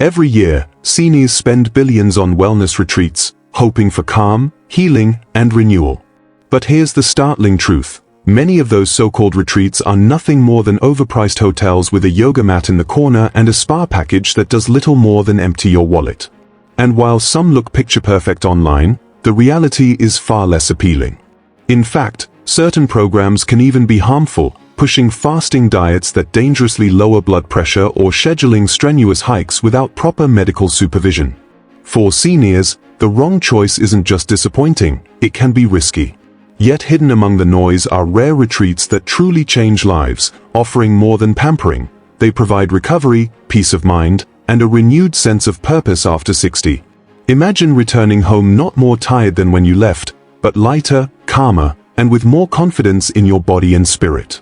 Every year, seniors spend billions on wellness retreats, hoping for calm, healing, and renewal. But here's the startling truth. Many of those so-called retreats are nothing more than overpriced hotels with a yoga mat in the corner and a spa package that does little more than empty your wallet. And while some look picture-perfect online, the reality is far less appealing. In fact, certain programs can even be harmful, pushing fasting diets that dangerously lower blood pressure or scheduling strenuous hikes without proper medical supervision. For seniors, the wrong choice isn't just disappointing, it can be risky. Yet hidden among the noise are rare retreats that truly change lives, offering more than pampering. They provide recovery, peace of mind, and a renewed sense of purpose after 60. Imagine returning home not more tired than when you left, but lighter, calmer, and with more confidence in your body and spirit.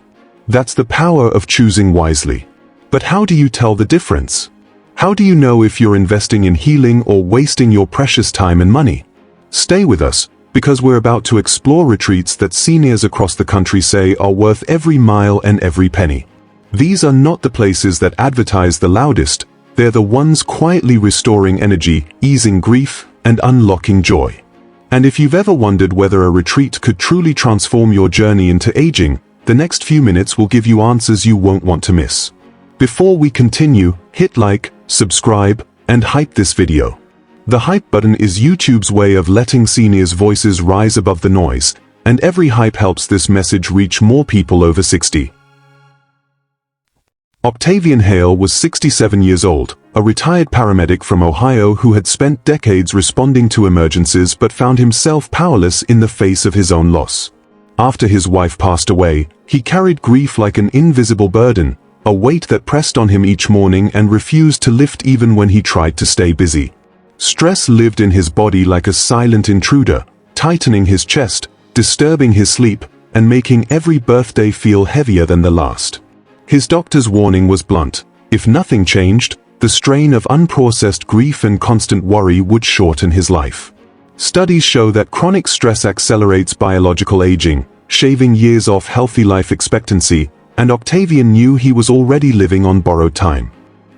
That's the power of choosing wisely. But how do you tell the difference? How do you know if you're investing in healing or wasting your precious time and money? Stay with us, because we're about to explore retreats that seniors across the country say are worth every mile and every penny. These are not the places that advertise the loudest, they're the ones quietly restoring energy, easing grief, and unlocking joy. And if you've ever wondered whether a retreat could truly transform your journey into aging, the next few minutes will give you answers you won't want to miss. Before we continue, hit like, subscribe, and hype this video. The hype button is YouTube's way of letting seniors' voices rise above the noise, and every hype helps this message reach more people over 60. Octavian Hale was 67 years old, a retired paramedic from Ohio who had spent decades responding to emergencies but found himself powerless in the face of his own loss. After his wife passed away, he carried grief like an invisible burden, a weight that pressed on him each morning and refused to lift even when he tried to stay busy. Stress lived in his body like a silent intruder, tightening his chest, disturbing his sleep, and making every birthday feel heavier than the last. His doctor's warning was blunt: if nothing changed, the strain of unprocessed grief and constant worry would shorten his life. Studies show that chronic stress accelerates biological aging, shaving years off healthy life expectancy, and Octavian knew he was already living on borrowed time.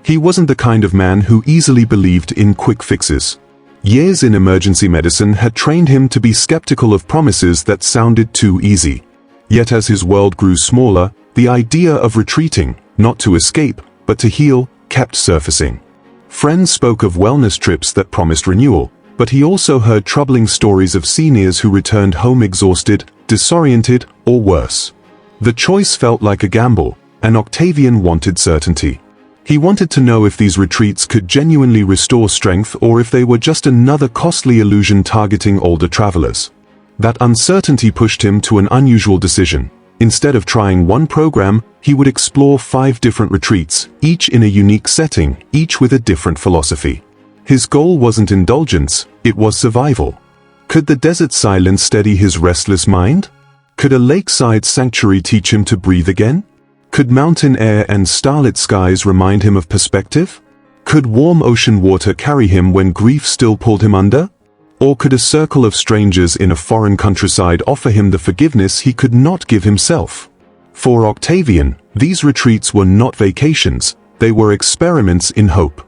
He wasn't the kind of man who easily believed in quick fixes. Years in emergency medicine had trained him to be skeptical of promises that sounded too easy. Yet as his world grew smaller, the idea of retreating, not to escape, but to heal, kept surfacing. Friends spoke of wellness trips that promised renewal, but he also heard troubling stories of seniors who returned home exhausted, disoriented, or worse. The choice felt like a gamble, and Octavian wanted certainty. He wanted to know if these retreats could genuinely restore strength or if they were just another costly illusion targeting older travelers. That uncertainty pushed him to an unusual decision. Instead of trying one program, he would explore 5 different retreats, each in a unique setting, each with a different philosophy. His goal wasn't indulgence, it was survival. Could the desert silence steady his restless mind? Could a lakeside sanctuary teach him to breathe again? Could mountain air and starlit skies remind him of perspective? Could warm ocean water carry him when grief still pulled him under? Or could a circle of strangers in a foreign countryside offer him the forgiveness he could not give himself? For Octavian, these retreats were not vacations, they were experiments in hope.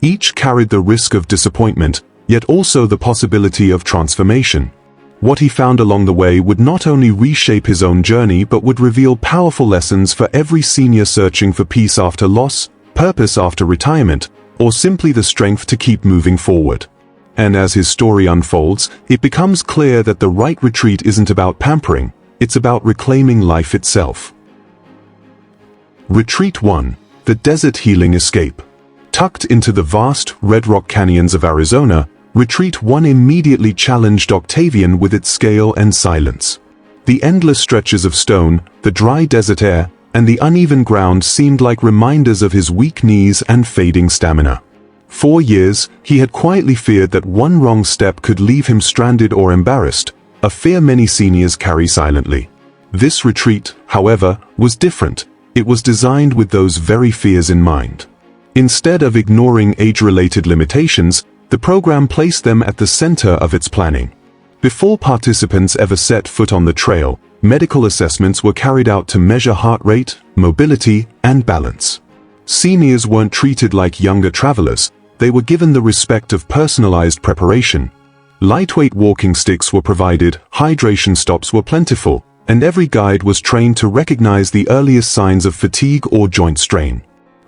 Each carried the risk of disappointment, yet also the possibility of transformation. What he found along the way would not only reshape his own journey but would reveal powerful lessons for every senior searching for peace after loss, purpose after retirement, or simply the strength to keep moving forward. And as his story unfolds, it becomes clear that the right retreat isn't about pampering, it's about reclaiming life itself. Retreat 1: The Desert Healing Escape. Tucked into the vast, red rock canyons of Arizona, Retreat 1 immediately challenged Octavian with its scale and silence. The endless stretches of stone, the dry desert air, and the uneven ground seemed like reminders of his weak knees and fading stamina. For years, he had quietly feared that one wrong step could leave him stranded or embarrassed, a fear many seniors carry silently. This retreat, however, was different. It was designed with those very fears in mind. Instead of ignoring age-related limitations, the program placed them at the center of its planning. Before participants ever set foot on the trail, medical assessments were carried out to measure heart rate, mobility, and balance. Seniors weren't treated like younger travelers, they were given the respect of personalized preparation. Lightweight walking sticks were provided, hydration stops were plentiful, and every guide was trained to recognize the earliest signs of fatigue or joint strain.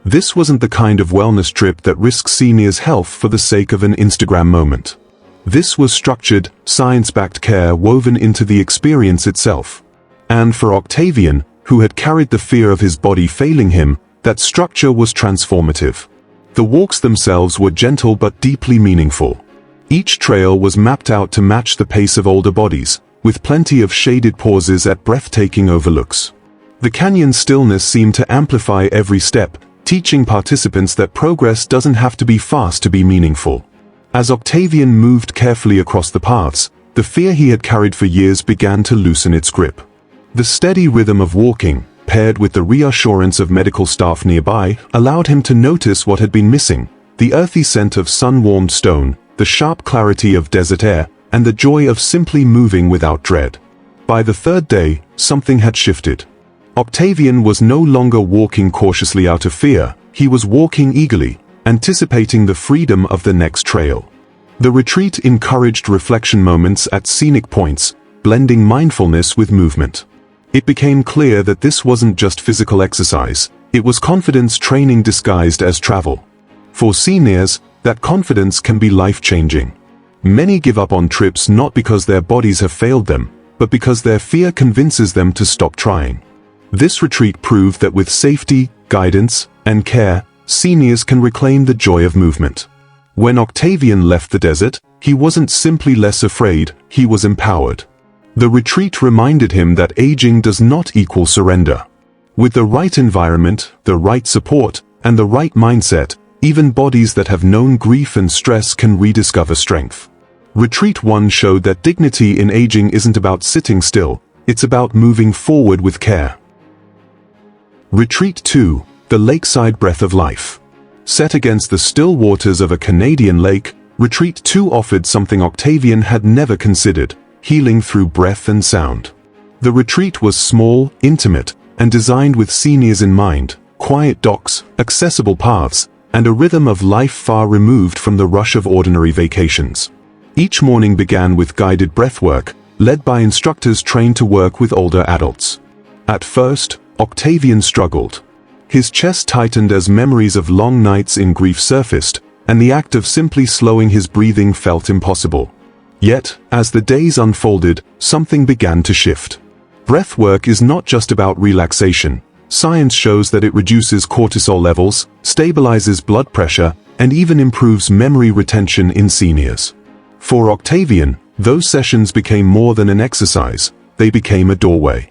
This wasn't the kind of wellness trip that risks seniors' health for the sake of an Instagram moment. This was structured, science-backed care woven into the experience itself. And for Octavian, who had carried the fear of his body failing him, that structure was transformative. The walks themselves were gentle but deeply meaningful. Each trail was mapped out to match the pace of older bodies, with plenty of shaded pauses at breathtaking overlooks. The canyon's stillness seemed to amplify every step, teaching participants that progress doesn't have to be fast to be meaningful. As Octavian moved carefully across the paths, the fear he had carried for years began to loosen its grip. The steady rhythm of walking, paired with the reassurance of medical staff nearby, allowed him to notice what had been missing: the earthy scent of sun-warmed stone, the sharp clarity of desert air, and the joy of simply moving without dread. By the third day, something had shifted. Octavian was no longer walking cautiously out of fear, he was walking eagerly, anticipating the freedom of the next trail. The retreat encouraged reflection moments at scenic points, blending mindfulness with movement. It became clear that this wasn't just physical exercise, it was confidence training disguised as travel. For seniors, that confidence can be life-changing. Many give up on trips not because their bodies have failed them, but because their fear convinces them to stop trying. This retreat proved that with safety, guidance, and care, seniors can reclaim the joy of movement. When Octavian left the desert, he wasn't simply less afraid, he was empowered. The retreat reminded him that aging does not equal surrender. With the right environment, the right support, and the right mindset, even bodies that have known grief and stress can rediscover strength. Retreat 1 showed that dignity in aging isn't about sitting still, it's about moving forward with care. Retreat 2, the lakeside breath of life. Set against the still waters of a Canadian lake, Retreat 2 offered something Octavian had never considered: healing through breath and sound. The retreat was small, intimate, and designed with seniors in mind: quiet docks, accessible paths, and a rhythm of life far removed from the rush of ordinary vacations. Each morning began with guided breathwork, led by instructors trained to work with older adults. At first, Octavian struggled. His chest tightened as memories of long nights in grief surfaced, and the act of simply slowing his breathing felt impossible. Yet, as the days unfolded, something began to shift. Breathwork is not just about relaxation. Science shows that it reduces cortisol levels, stabilizes blood pressure, and even improves memory retention in seniors. For Octavian, those sessions became more than an exercise, they became a doorway.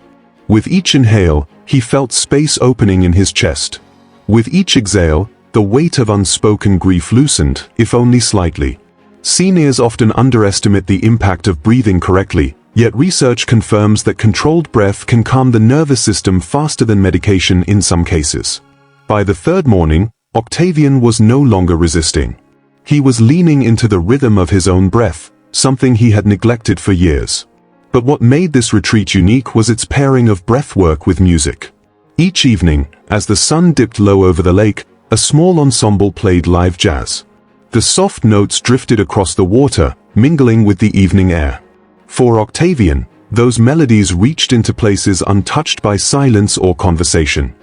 With each inhale, he felt space opening in his chest. With each exhale, the weight of unspoken grief loosened, if only slightly. Seniors often underestimate the impact of breathing correctly, yet research confirms that controlled breath can calm the nervous system faster than medication in some cases. By the third morning, Octavian was no longer resisting. He was leaning into the rhythm of his own breath, something he had neglected for years. But what made this retreat unique was its pairing of breathwork with music. Each evening, as the sun dipped low over the lake, a small ensemble played live jazz. The soft notes drifted across the water, mingling with the evening air. For Octavian, those melodies reached into places untouched by silence or conversation.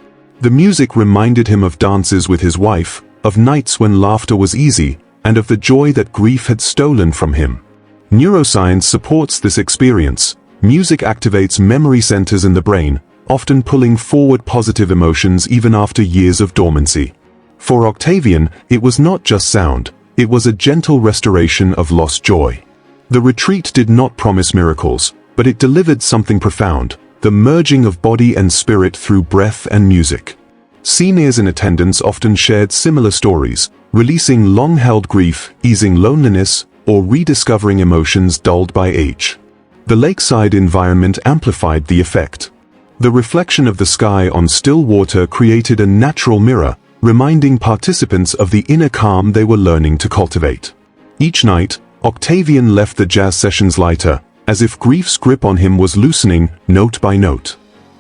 The music reminded him of dances with his wife, of nights when laughter was easy, and of the joy that grief had stolen from him. Neuroscience supports this experience. Music activates memory centers in the brain, often pulling forward positive emotions even after years of dormancy. For Octavian, it was not just sound, it was a gentle restoration of lost joy. The retreat did not promise miracles, but it delivered something profound: the merging of body and spirit through breath and music. Seniors in attendance often shared similar stories, releasing long-held grief, easing loneliness, or rediscovering emotions dulled by age. The lakeside environment amplified the effect. The reflection of the sky on still water created a natural mirror, reminding participants of the inner calm they were learning to cultivate. Each night, Octavian left the jazz sessions lighter, as if grief's grip on him was loosening, note by note.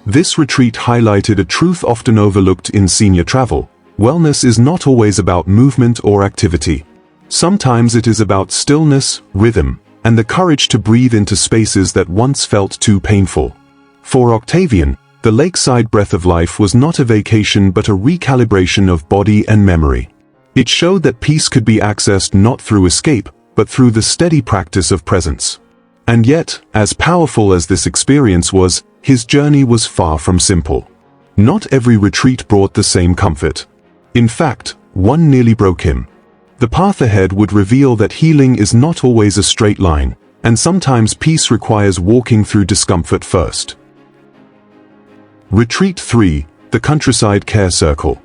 This retreat highlighted a truth often overlooked in senior travel: wellness is not always about movement or activity. Sometimes it is about stillness, rhythm, and the courage to breathe into spaces that once felt too painful. For Octavian, the lakeside breath of life was not a vacation but a recalibration of body and memory. It showed that peace could be accessed not through escape, but through the steady practice of presence. And yet, as powerful as this experience was, his journey was far from simple. Not every retreat brought the same comfort. In fact, one nearly broke him. The path ahead would reveal that healing is not always a straight line, and sometimes peace requires walking through discomfort first. Retreat 3, the Countryside Care Circle.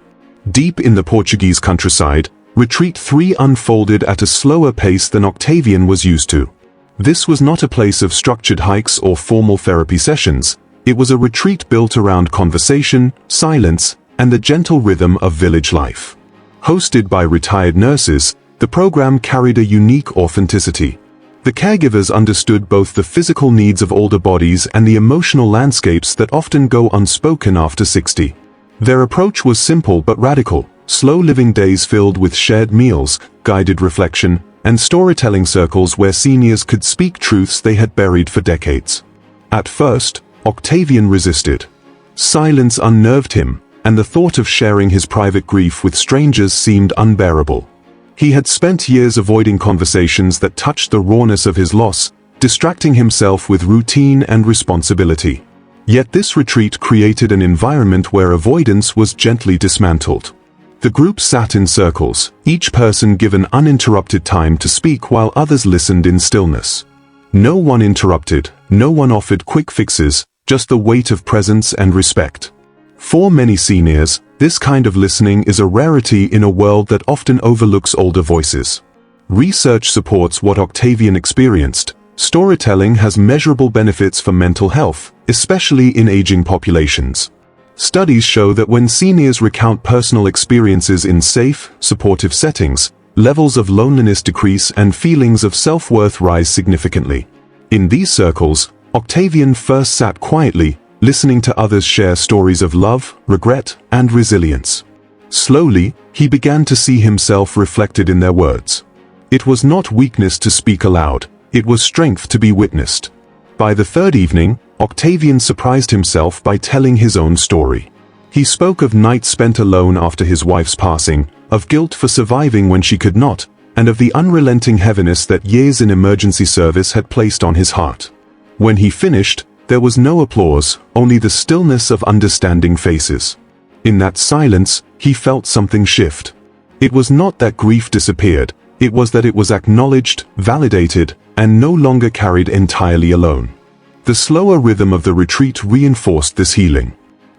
Deep in the Portuguese countryside, Retreat 3 unfolded at a slower pace than Octavian was used to. This was not a place of structured hikes or formal therapy sessions. It was a retreat built around conversation, silence, and the gentle rhythm of village life. Hosted by retired nurses, the program carried a unique authenticity. The caregivers understood both the physical needs of older bodies and the emotional landscapes that often go unspoken after 60. Their approach was simple but radical: slow living days filled with shared meals, guided reflection, and storytelling circles where seniors could speak truths they had buried for decades. At first, Octavian resisted. Silence unnerved him, and the thought of sharing his private grief with strangers seemed unbearable. He had spent years avoiding conversations that touched the rawness of his loss, distracting himself with routine and responsibility. Yet this retreat created an environment where avoidance was gently dismantled. The group sat in circles, each person given uninterrupted time to speak while others listened in stillness. No one interrupted, no one offered quick fixes, just the weight of presence and respect. For many seniors, this kind of listening is a rarity in a world that often overlooks older voices. Research supports what Octavian experienced. Storytelling has measurable benefits for mental health, especially in aging populations. Studies show that when seniors recount personal experiences in safe, supportive settings, levels of loneliness decrease and feelings of self-worth rise significantly. In these circles, Octavian first sat quietly, listening to others share stories of love, regret, and resilience. Slowly, he began to see himself reflected in their words. It was not weakness to speak aloud, it was strength to be witnessed. By the third evening, Octavian surprised himself by telling his own story. He spoke of nights spent alone after his wife's passing, of guilt for surviving when she could not, and of the unrelenting heaviness that years in emergency service had placed on his heart. When he finished, there was no applause, only the stillness of understanding faces. In that silence, he felt something shift. It was not that grief disappeared, it was that it was acknowledged, validated, and no longer carried entirely alone. The slower rhythm of the retreat reinforced this healing.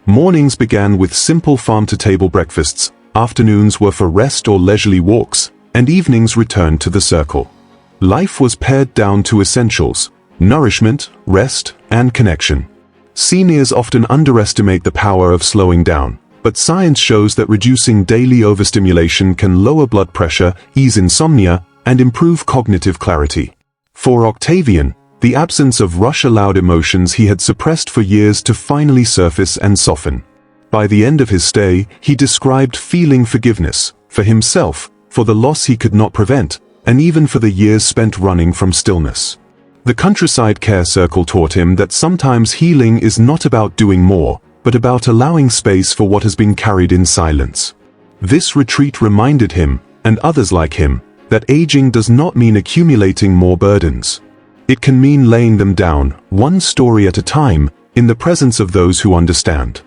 Mornings began with simple farm-to-table breakfasts, afternoons were for rest or leisurely walks, and evenings returned to the circle. Life was pared down to essentials: nourishment, rest, and connection. Seniors often underestimate the power of slowing down, but science shows that reducing daily overstimulation can lower blood pressure, ease insomnia, and improve cognitive clarity. For Octavian, the absence of rush allowed emotions he had suppressed for years to finally surface and soften. By the end of his stay, he described feeling forgiveness, for himself, for the loss he could not prevent, and even for the years spent running from stillness. The Countryside Care Circle taught him that sometimes healing is not about doing more, but about allowing space for what has been carried in silence. This retreat reminded him, and others like him, that aging does not mean accumulating more burdens. It can mean laying them down, one story at a time, in the presence of those who understand.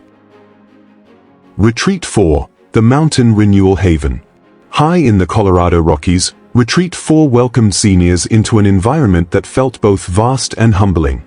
Retreat 4, the Mountain Renewal Haven. High in the Colorado Rockies, Retreat 4 welcomed seniors into an environment that felt both vast and humbling.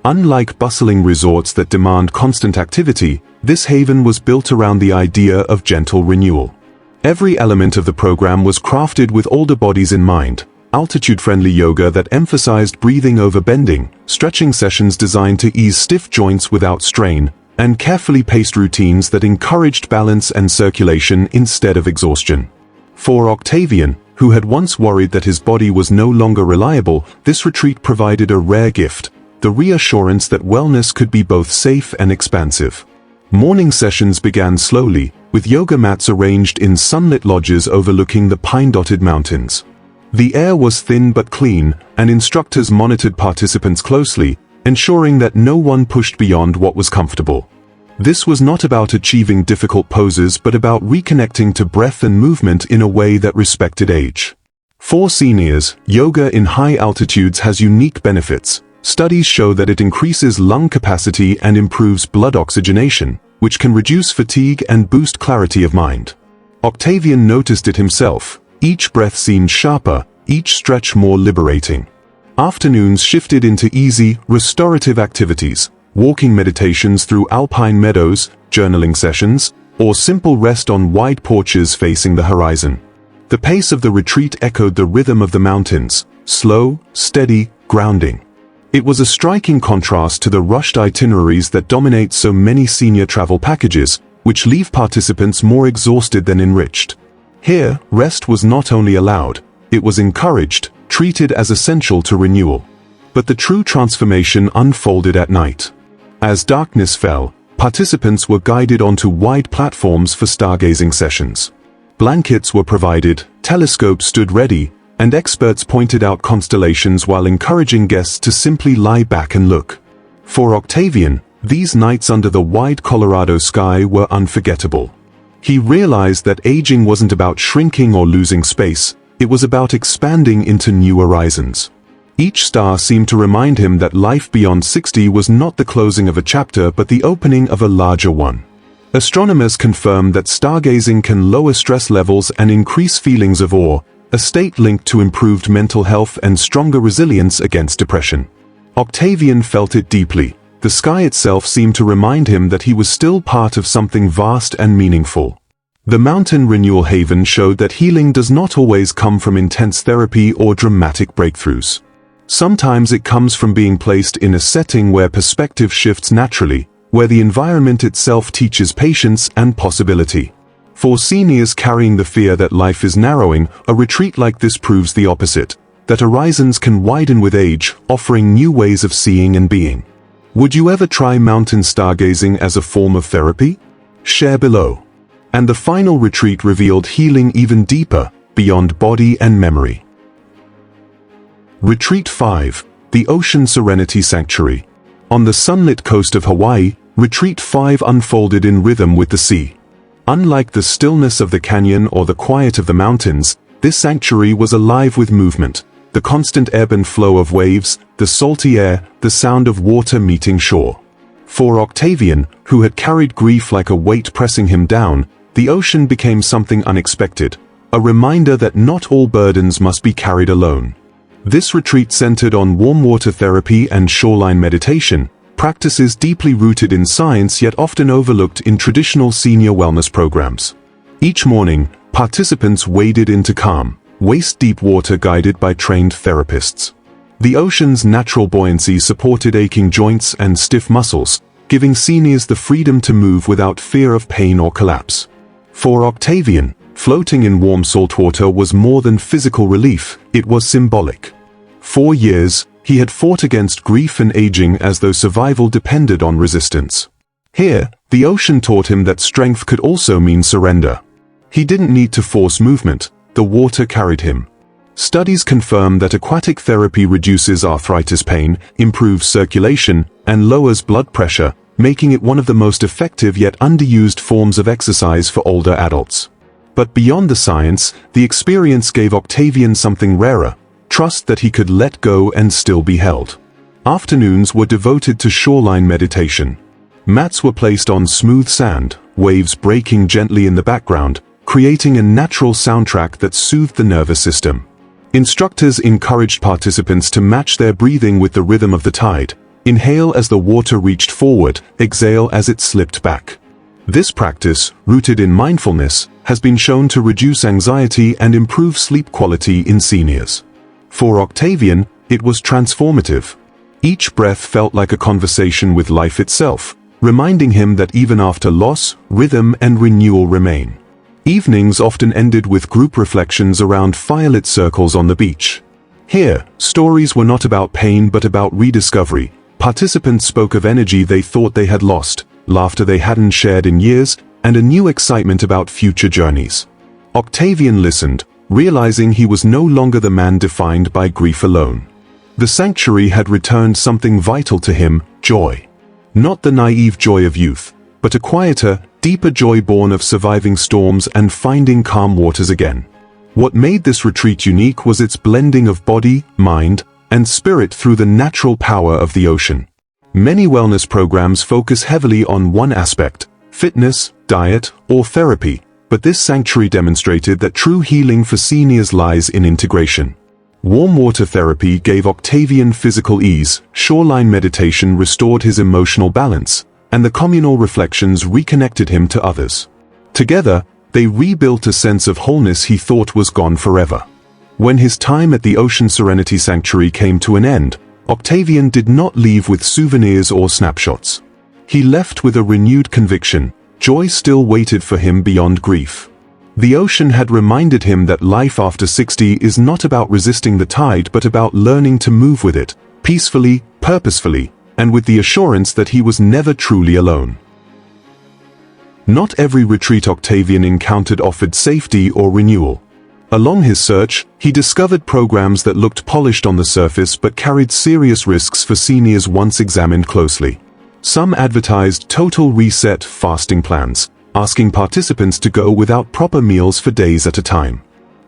Unlike bustling resorts that demand constant activity, this haven was built around the idea of gentle renewal. Every element of the program was crafted with older bodies in mind: altitude-friendly yoga that emphasized breathing over bending, stretching sessions designed to ease stiff joints without strain, and carefully paced routines that encouraged balance and circulation instead of exhaustion. For Octavian, who had once worried that his body was no longer reliable, this retreat provided a rare gift: the reassurance that wellness could be both safe and expansive. Morning sessions began slowly, with yoga mats arranged in sunlit lodges overlooking the pine-dotted mountains. The air was thin but clean, and instructors monitored participants closely, ensuring that no one pushed beyond what was comfortable. This was not about achieving difficult poses but about reconnecting to breath and movement in a way that respected age. For seniors, yoga in high altitudes has unique benefits. Studies show that it increases lung capacity and improves blood oxygenation, which can reduce fatigue and boost clarity of mind. Octavian noticed it himself. Each breath seemed sharper, each stretch more liberating. Afternoons shifted into easy, restorative activities, walking meditations through alpine meadows, journaling sessions, or simple rest on wide porches facing the horizon. The pace of the retreat echoed the rhythm of the mountains, slow, steady, grounding. It was a striking contrast to the rushed itineraries that dominate so many senior travel packages, which leave participants more exhausted than enriched. Here, rest was not only allowed, it was encouraged, treated as essential to renewal. But the true transformation unfolded at night. As darkness fell, participants were guided onto wide platforms for stargazing sessions. Blankets were provided, telescopes stood ready, and experts pointed out constellations while encouraging guests to simply lie back and look. For Octavian, these nights under the wide Colorado sky were unforgettable. He realized that aging wasn't about shrinking or losing space, it was about expanding into new horizons. Each star seemed to remind him that life beyond 60 was not the closing of a chapter but the opening of a larger one. Astronomers confirmed that stargazing can lower stress levels and increase feelings of awe, a state linked to improved mental health and stronger resilience against depression. Octavian felt it deeply. The sky itself seemed to remind him that he was still part of something vast and meaningful. The mountain renewal haven showed that healing does not always come from intense therapy or dramatic breakthroughs. Sometimes it comes from being placed in a setting where perspective shifts naturally, where the environment itself teaches patience and possibility. For seniors carrying the fear that life is narrowing, a retreat like this proves the opposite, that horizons can widen with age, offering new ways of seeing and being. Would you ever try mountain stargazing as a form of therapy? Share below. And the final retreat revealed healing even deeper, beyond body and memory. Retreat 5, the Ocean Serenity Sanctuary. On the sunlit coast of Hawaii, Retreat 5 unfolded in rhythm with the sea. Unlike the stillness of the canyon or the quiet of the mountains, this sanctuary was alive with movement. The constant ebb and flow of waves, the salty air, the sound of water meeting shore. For Octavian, who had carried grief like a weight pressing him down, the ocean became something unexpected, a reminder that not all burdens must be carried alone. This retreat centered on warm water therapy and shoreline meditation, practices deeply rooted in science yet often overlooked in traditional senior wellness programs. Each morning, participants waded into calm, waist-deep water guided by trained therapists. The ocean's natural buoyancy supported aching joints and stiff muscles, giving seniors the freedom to move without fear of pain or collapse. For Octavian, floating in warm saltwater was more than physical relief, it was symbolic. For years, he had fought against grief and aging as though survival depended on resistance. Here, the ocean taught him that strength could also mean surrender. He didn't need to force movement, the water carried him. Studies confirm that aquatic therapy reduces arthritis pain, improves circulation, and lowers blood pressure, making it one of the most effective yet underused forms of exercise for older adults. But beyond the science, the experience gave Octavian something rarer, trust that he could let go and still be held. Afternoons were devoted to shoreline meditation. Mats were placed on smooth sand, waves breaking gently in the background, creating a natural soundtrack that soothed the nervous system. Instructors encouraged participants to match their breathing with the rhythm of the tide. Inhale as the water reached forward, exhale as it slipped back. This practice, rooted in mindfulness, has been shown to reduce anxiety and improve sleep quality in seniors. For Octavian, it was transformative. Each breath felt like a conversation with life itself, reminding him that even after loss, rhythm and renewal remain. Evenings often ended with group reflections around firelit circles on the beach. Here, stories were not about pain but about rediscovery. Participants spoke of energy they thought they had lost, laughter they hadn't shared in years, and a new excitement about future journeys. Octavian listened, realizing he was no longer the man defined by grief alone. The sanctuary had returned something vital to him: joy. Not the naive joy of youth, but a quieter, deeper joy born of surviving storms and finding calm waters again. What made this retreat unique was its blending of body, mind, and spirit through the natural power of the ocean. Many wellness programs focus heavily on one aspect: fitness, diet, or therapy, but this sanctuary demonstrated that true healing for seniors lies in integration. Warm water therapy gave Octavian physical ease, shoreline meditation restored his emotional balance, and the communal reflections reconnected him to others. Together, they rebuilt a sense of wholeness he thought was gone forever. When his time at the Ocean Serenity Sanctuary came to an end, Octavian did not leave with souvenirs or snapshots. He left with a renewed conviction: joy still waited for him beyond grief. The ocean had reminded him that life after 60 is not about resisting the tide but about learning to move with it, peacefully, purposefully, and with the assurance that he was never truly alone. Not every retreat Octavian encountered offered safety or renewal. Along his search, he discovered programs that looked polished on the surface but carried serious risks for seniors once examined closely. Some advertised total reset fasting plans, asking participants to go without proper meals for days at a time.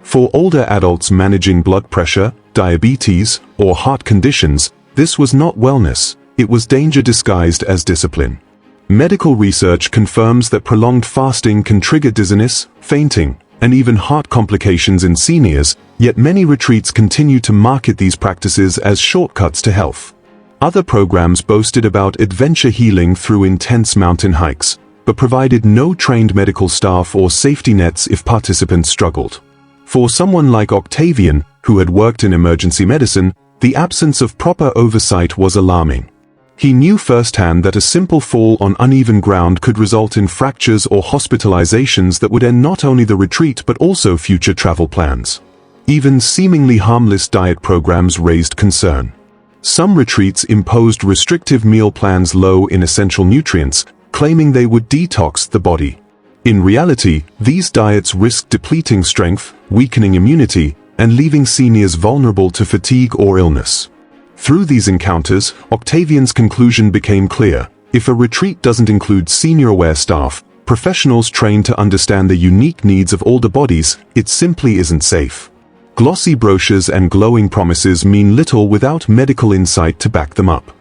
For older adults managing blood pressure, diabetes, or heart conditions, this was not wellness, it was danger disguised as discipline. Medical research confirms that prolonged fasting can trigger dizziness, fainting, and even heart complications in seniors, yet many retreats continue to market these practices as shortcuts to health. Other programs boasted about adventure healing through intense mountain hikes, but provided no trained medical staff or safety nets if participants struggled. For someone like Octavian, who had worked in emergency medicine, the absence of proper oversight was alarming. He knew firsthand that a simple fall on uneven ground could result in fractures or hospitalizations that would end not only the retreat but also future travel plans. Even seemingly harmless diet programs raised concern. Some retreats imposed restrictive meal plans low in essential nutrients, claiming they would detox the body. In reality, these diets risked depleting strength, weakening immunity, and leaving seniors vulnerable to fatigue or illness. Through these encounters, Octavian's conclusion became clear: if a retreat doesn't include senior-aware staff, professionals trained to understand the unique needs of older bodies, it simply isn't safe. Glossy brochures and glowing promises mean little without medical insight to back them up.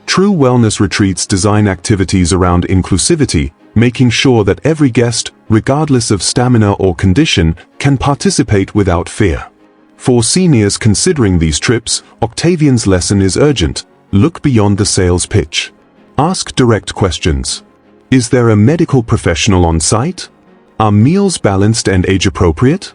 True wellness retreats design activities around inclusivity, making sure that every guest, regardless of stamina or condition, can participate without fear. For seniors considering these trips, Octavian's lesson is urgent: look beyond the sales pitch. Ask direct questions. Is there a medical professional on site? Are meals balanced and age-appropriate?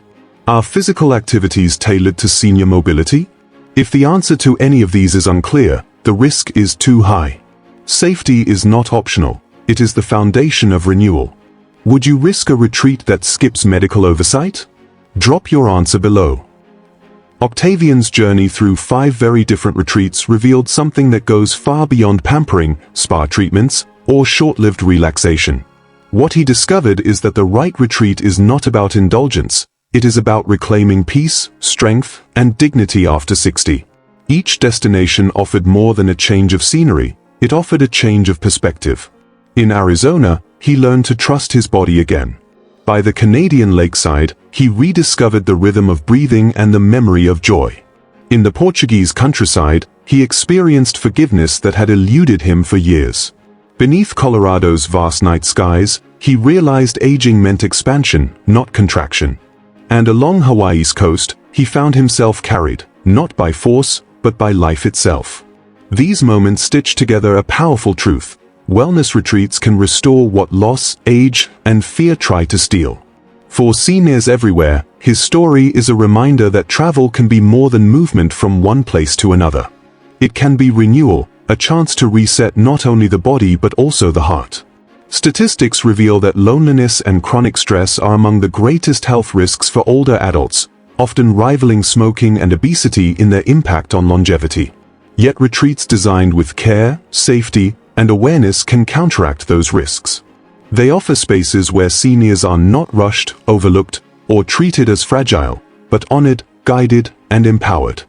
Are physical activities tailored to senior mobility? If the answer to any of these is unclear, the risk is too high. Safety is not optional, it is the foundation of renewal. Would you risk a retreat that skips medical oversight? Drop your answer below. Octavian's journey through 5 very different retreats revealed something that goes far beyond pampering, spa treatments, or short-lived relaxation. What he discovered is that the right retreat is not about indulgence, it is about reclaiming peace, strength, and dignity after 60. Each destination offered more than a change of scenery, it offered a change of perspective. In Arizona, he learned to trust his body again. By the Canadian lakeside, he rediscovered the rhythm of breathing and the memory of joy. In the Portuguese countryside, he experienced forgiveness that had eluded him for years. Beneath Colorado's vast night skies, he realized aging meant expansion, not contraction. And along Hawaii's coast, he found himself carried, not by force, but by life itself. These moments stitch together a powerful truth: wellness retreats can restore what loss, age, and fear try to steal. For seniors everywhere, his story is a reminder that travel can be more than movement from one place to another. It can be renewal, a chance to reset not only the body but also the heart. Statistics reveal that loneliness and chronic stress are among the greatest health risks for older adults, often rivaling smoking and obesity in their impact on longevity. Yet retreats designed with care, safety, and awareness can counteract those risks. They offer spaces where seniors are not rushed, overlooked, or treated as fragile, but honored, guided, and empowered.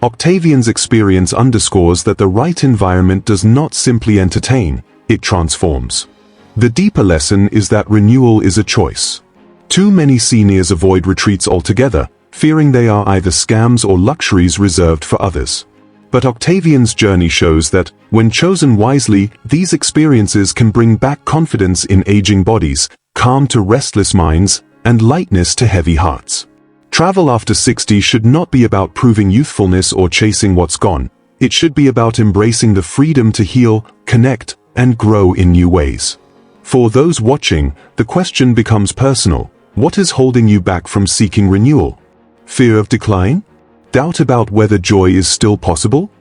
Octavian's experience underscores that the right environment does not simply entertain, it transforms. The deeper lesson is that renewal is a choice. Too many seniors avoid retreats altogether, fearing they are either scams or luxuries reserved for others. But Octavian's journey shows that, when chosen wisely, these experiences can bring back confidence in aging bodies, calm to restless minds, and lightness to heavy hearts. Travel after 60 should not be about proving youthfulness or chasing what's gone. It should be about embracing the freedom to heal, connect, and grow in new ways. For those watching, the question becomes personal. What is holding you back from seeking renewal? Fear of decline? Doubt about whether joy is still possible?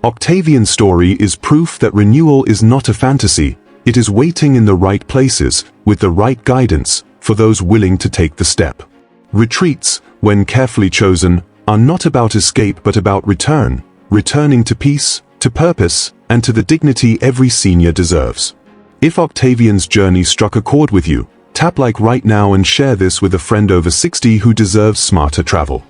Octavian's story is proof that renewal is not a fantasy. It is waiting in the right places, with the right guidance, for those willing to take the step. Retreats, when carefully chosen, are not about escape but about returning to peace, to purpose, and to the dignity every senior deserves. If Octavian's journey struck a chord with you, tap like right now and share this with a friend over 60 who deserves smarter travel.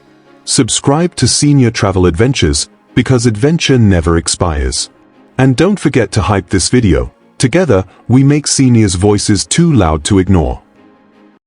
Subscribe to Senior Travel Adventures, because adventure never expires. And don't forget to hype this video. Together, we make seniors' voices too loud to ignore.